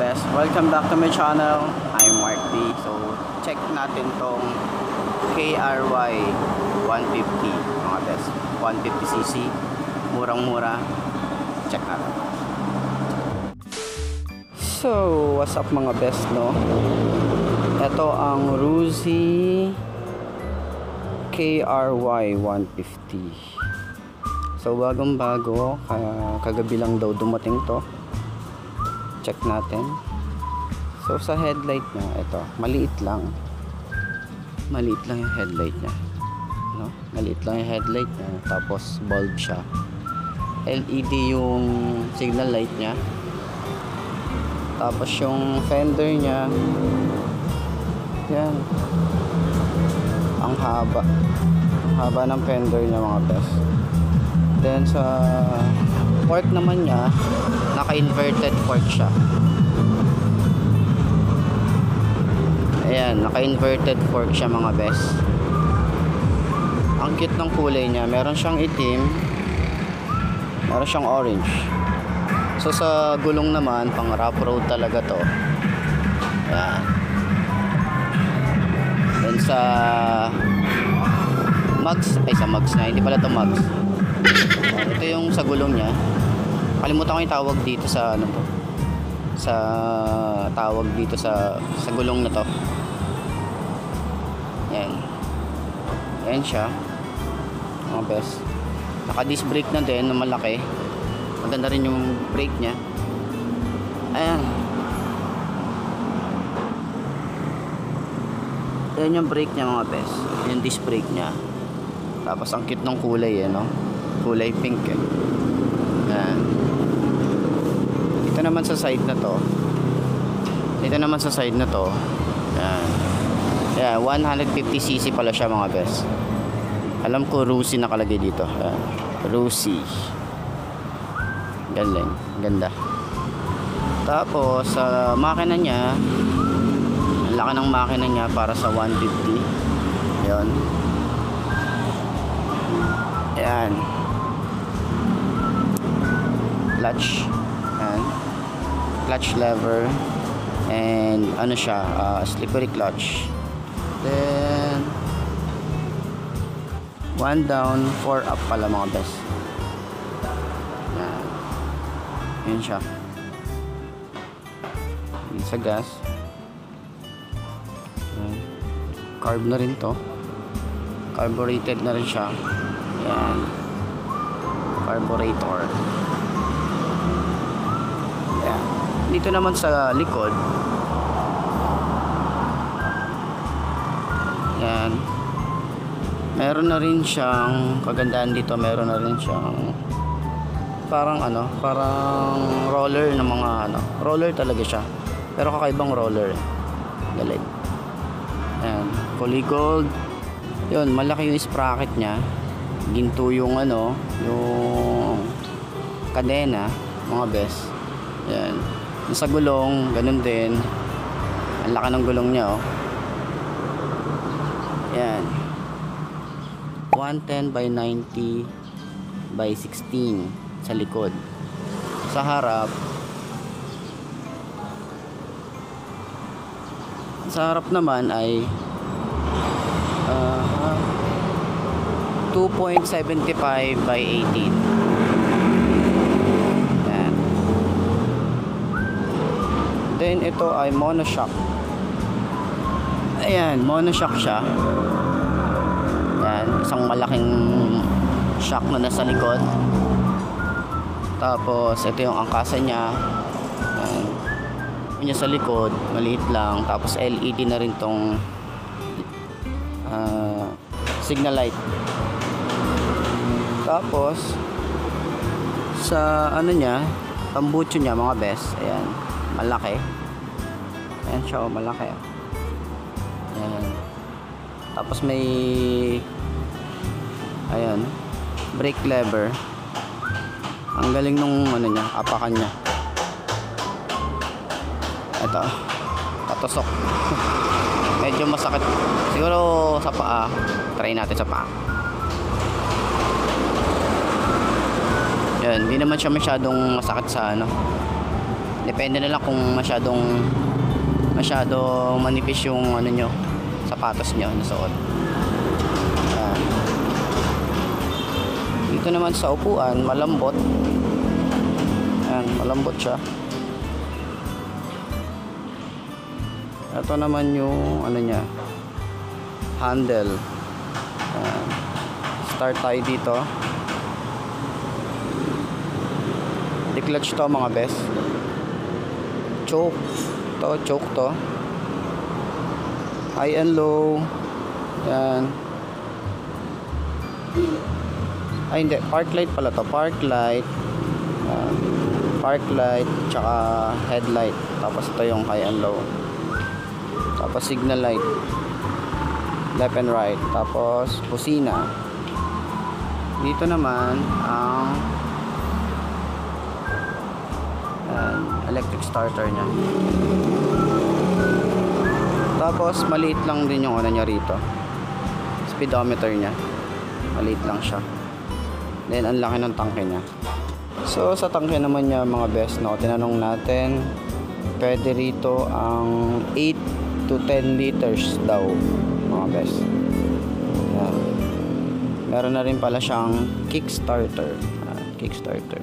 best, welcome back to my channel. I'm Mark D. So check natin tong KRY 150 mga best, 150cc, murang mura. Check natin. So what's up mga best, no? Ito ang Rusi KRY 150. So bagong bago, kagabi lang daw dumating to. Check natin. So sa headlight niya, ito, maliit lang yung headlight niya, no? Maliit lang yung headlight niya, tapos bulb siya. LED yung signal light niya. Tapos yung fender niya, yan, ang haba ng fender niya mga best. Then sa fork naman niya, naka-inverted fork siya. Ayan, naka-inverted fork siya mga best. Ang cute ng kulay niya, meron siyang itim, meron siyang orange. So sa gulong naman, pang rough road talaga to. Ayan. Then sa mags, sa mags na, hindi pala to mags. Ito yung sa gulong niya. Kalimutan ko yung tawag dito sa ano to. Tawag dito sa gulong na to. Yan. Yan siya. Mga best. Naka-disc brake na din na malaki. Maganda rin yung brake niya. Ayan. Yan yung brake niya mga best. Yung disc brake niya. Tapos ang cute ng kulay no? Kulay pink Ayan. Dito naman sa side na to. Ayan. Ayan, 150cc pala siya mga best. Alam ko Rusi nakalagay dito. Ayan. Rusi. Galing, ganda. Tapos sa makina niya, ang laki ng makina niya para sa 150. Ayan. Ayan. Clutch. Ayan. Clutch lever. And ano siya, slippery clutch. Then 1 down, 4 up pala mga best. Ayan. Ayan siya. Ayan sa gas. Ayan. Carb na rin to. Carbureted na rin siya. Ayan. Carburetor. Ayan. Dito naman sa likod. Ayan. Meron na rin siyang kagandahan dito. Meron na rin siyang parang roller ng mga roller talaga siya. Pero kakaibang roller. Galing. Ayan. Fully gold. Yun, malaki yung sprocket niya. Ginto yung yung kadena mga best. Yan. Sa gulong, ganun din. Ang laki ng gulong niya Yan. 110 by 90 by 16 sa likod. Sa harap naman ay 2.75 by 18. Yan. Then ito ay monoshock. Ayan, monoshock siya. Yan, isang malaking shock na nasa likod. Tapos ito yung angkasan niya. Yan. Yung sa likod, maliit lang. Tapos LED na rin tong signal light. Tapos sa niya, tambucho niya mga best. Ayan, malaki. Ayan siya, malaki. Ayan. Tapos may brake lever. Ang galing nung niya, apakan niya. Ito, tatusok. Medyo masakit siguro sa paa. Try natin sa paa. Yan, hindi naman siya masyadong masakit sa Depende na lang kung masyadong manipis yung ano nyo, sapatos nyo na suot. Ayan. Dito naman sa upuan, malambot. Ayan, malambot siya. Ito naman yung ano niya, handle. Ayan. Start tayo dito. Di-clutch to mga best. Choke to. High and low. Ayan. Ay hindi, park light pala to. Park light. Ayan. Park light tsaka headlight. Tapos ito yung high and low. Tapos signal light, left and right. Tapos busina. Dito naman ang electric starter nya. Tapos maliit lang din yung ano nya rito, speedometer nya. Maliit lang siya. Then ang laki ng tangke nya. So sa tangke naman nya mga best, no, tinanong natin, pwede rito ang 8 to 10 liters daw mga best. Yan. Meron na rin pala siyang kickstarter. Kickstarter.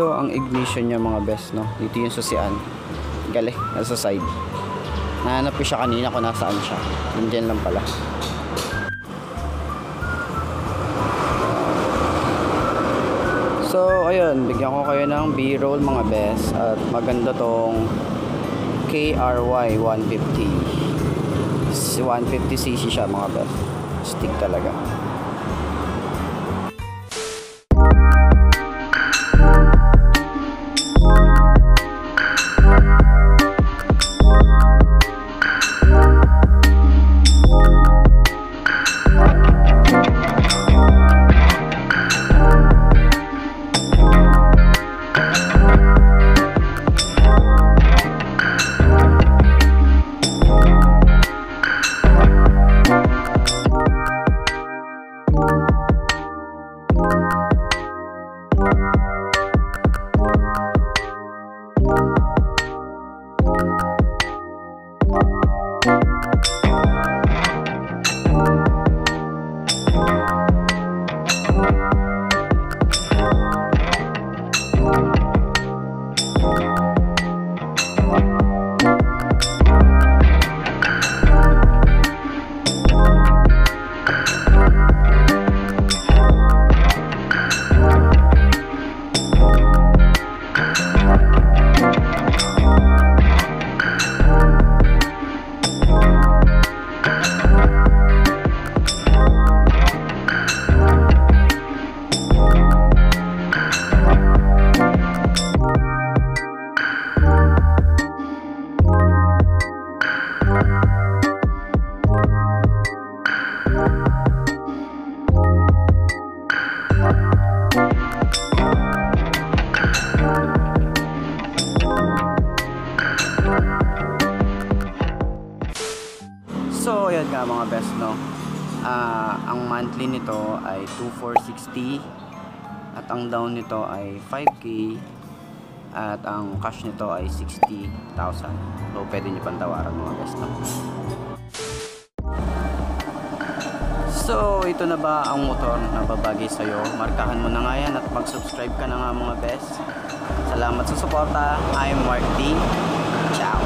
Dito ang ignition niya mga best, no. Dito yung susian. Gali, nasa side. Nahanap ko siya kanina kung nasaan siya. Nandiyan lang pala. So, ayun, bigyan ko kayo ng B-roll mga best. At maganda tong KRY 150. 150cc siya mga best. Stick talaga. So, ayan nga mga best, no. Ang monthly nito ay 2,460 at ang down nito ay 5K at ang cash nito ay 60,000. So, pwede nyo pantawaran mga best, no. So, ito na ba ang motor na babagay sa'yo? Markahan mo na nga yan at mag-subscribe ka na nga mga best. Salamat sa suporta. I'm Mark D. Ciao!